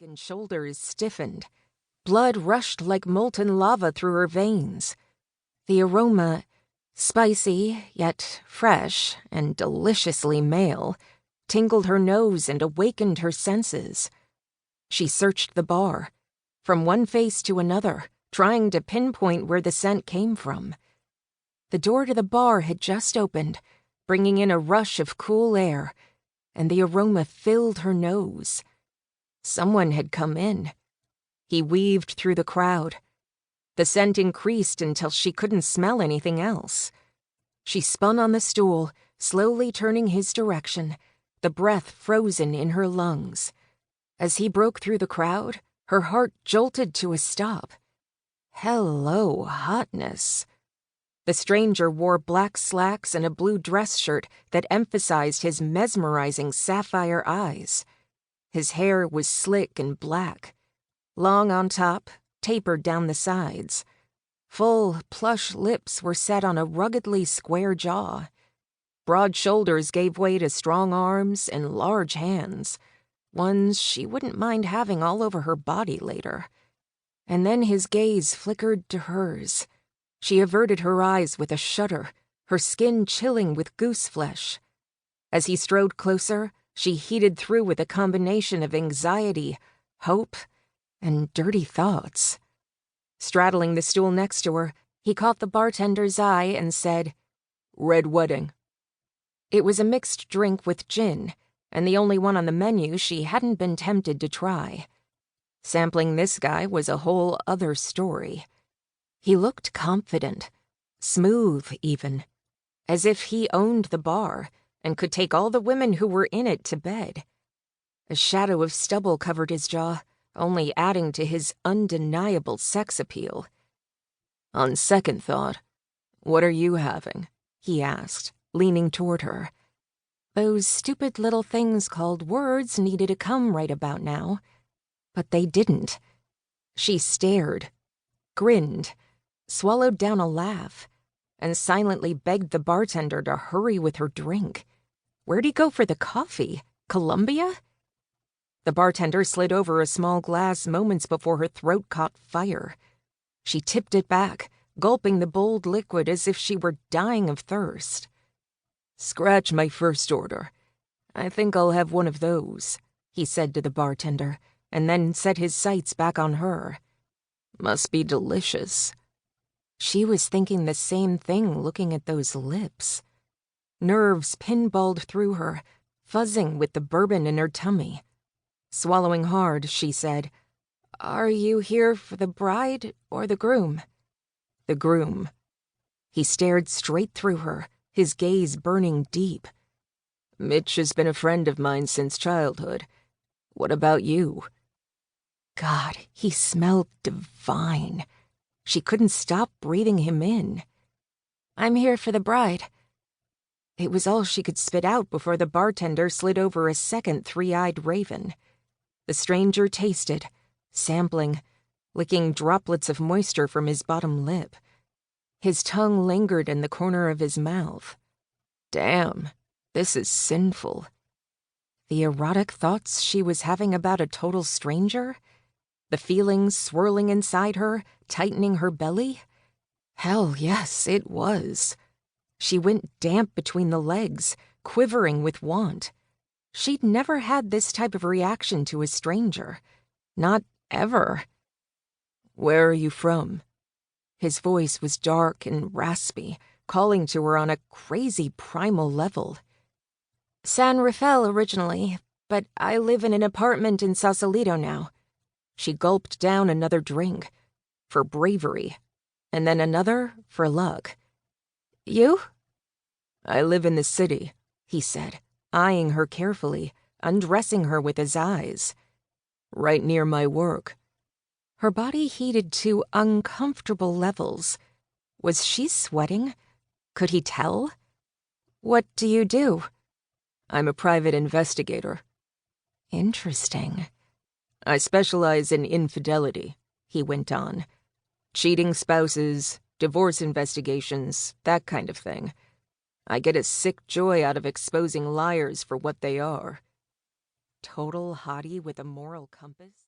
and shoulders stiffened. Blood rushed like molten lava through her veins. The aroma, spicy yet fresh and deliciously male, tingled her nose and awakened her senses. She searched the bar, from one face to another, trying to pinpoint where the scent came from. The door to the bar had just opened, bringing in a rush of cool air, and the aroma filled her nose. Someone had come in. He weaved through the crowd. The scent increased until she couldn't smell anything else. She spun on the stool, slowly turning his direction, the breath frozen in her lungs. As he broke through the crowd, her heart jolted to a stop. Hello, hotness. The stranger wore black slacks and a blue dress shirt that emphasized his mesmerizing sapphire eyes. His hair was slick and black, long on top, tapered down the sides. Full, plush lips were set on a ruggedly square jaw. Broad shoulders gave way to strong arms and large hands, ones she wouldn't mind having all over her body later. And then his gaze flickered to hers. She averted her eyes with a shudder, her skin chilling with goose flesh. As he strode closer, she heated through with a combination of anxiety, hope, and dirty thoughts. Straddling the stool next to her, he caught the bartender's eye and said, "Red Wedding." It was a mixed drink with gin, and the only one on the menu she hadn't been tempted to try. Sampling this guy was a whole other story. He looked confident, smooth even, as if he owned the bar and could take all the women who were in it to bed. A shadow of stubble covered his jaw, only adding to his undeniable sex appeal. "On second thought, what are you having?" he asked, leaning toward her. Those stupid little things called words needed to come right about now, but they didn't. She stared, grinned, swallowed down a laugh, and silently begged the bartender to hurry with her drink. Where'd he go for the coffee? Columbia? The bartender slid over a small glass moments before her throat caught fire. She tipped it back, gulping the bold liquid as if she were dying of thirst. "Scratch my first order. I think I'll have one of those," he said to the bartender, and then set his sights back on her. "Must be delicious." She was thinking the same thing looking at those lips. Nerves pinballed through her, fuzzing with the bourbon in her tummy. Swallowing hard, she said, "Are you here for the bride or the groom?" "The groom." He stared straight through her, his gaze burning deep. "Mitch has been a friend of mine since childhood. What about you?" God, he smelled divine. She couldn't stop breathing him in. "I'm here for the bride." It was all she could spit out before the bartender slid over a second three-eyed raven. The stranger tasted, sampling, licking droplets of moisture from his bottom lip. His tongue lingered in the corner of his mouth. Damn, this is sinful. The erotic thoughts she was having about a total stranger? The feelings swirling inside her, tightening her belly? Hell yes, it was. She went damp between the legs, quivering with want. She'd never had this type of reaction to a stranger. Not ever. "Where are you from?" His voice was dark and raspy, calling to her on a crazy primal level. "San Rafael originally, but I live in an apartment in Sausalito now." She gulped down another drink, for bravery, and then another for luck. "You?" "I live in the city," he said, eyeing her carefully, undressing her with his eyes. "Right near my work." Her body heated to uncomfortable levels. Was she sweating? Could he tell? "What do you do?" "I'm a private investigator." Interesting. "I specialize in infidelity," he went on. "Cheating spouses, divorce investigations, that kind of thing. I get a sick joy out of exposing liars for what they are." Total hottie with a moral compass?